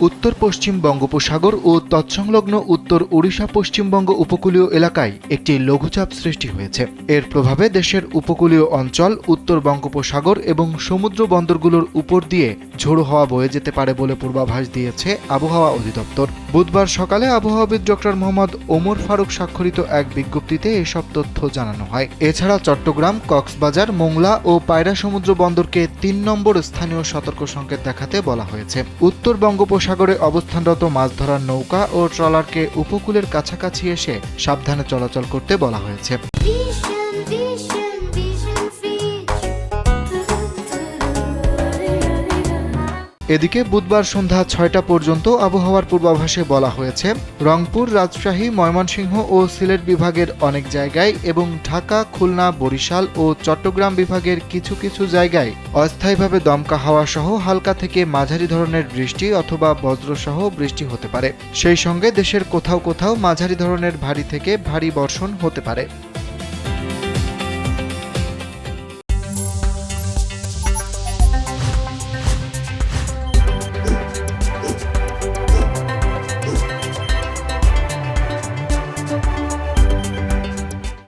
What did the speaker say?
উত্তর পশ্চিম বঙ্গোপসাগর ও তৎসংলগ্ন উত্তর ওড়িশা পশ্চিমবঙ্গ উপকূলীয় এলাকায় একটি লঘুচাপ সৃষ্টি হয়েছে। এর প্রভাবে দেশের উপকূলীয় অঞ্চল, উত্তর বঙ্গোপসাগর এবং সমুদ্র বন্দরগুলোর উপর দিয়ে ঝোড়ো হাওয়া বয়ে যেতে পারে বলে পূর্বাভাস দিয়েছে আবহাওয়া অধিদপ্তর। বুধবার সকালে আবহাওয়াবিদ ডক্টর মোহাম্মদ ওমর ফারুক স্বাক্ষরিত এক বিজ্ঞপ্তিতে এসব তথ্য জানানো হয়। এছাড়া চট্টগ্রাম, কক্সবাজার, মোংলা ও পায়রা সমুদ্র বন্দরকে ৩ নম্বর স্থানীয় সতর্ক সংকেত দেখাতে বলা হয়েছে। উত্তর বঙ্গোপসাগরে অবস্থানরত মাছ ধরার নৌকা ও ট্রলারকে উপকূলের কাছাকাছি এসে সাবধানে চলাচল করতে বলা হয়েছে। এদিকে বুধবার সন্ধ্যা ৬টা পর্যন্ত আবহাওয়ার পূর্বাভাসে বলা হয়েছে, রংপুর, রাজশাহী, ময়মনসিংহ ও সিলেট বিভাগের অনেক জায়গায় এবং ঢাকা, খুলনা, বরিশাল ও চট্টগ্রাম বিভাগের কিছু কিছু জায়গায় অস্থায়ীভাবে দমকা হাওয়া সহ হালকা থেকে মাঝারি ধরনের বৃষ্টি অথবা বজ্রসহ বৃষ্টি হতে পারে। সেই সঙ্গে দেশের কোথাও কোথাও মাঝারি ধরনের ভারী থেকে ভারী বর্ষণ হতে পারে।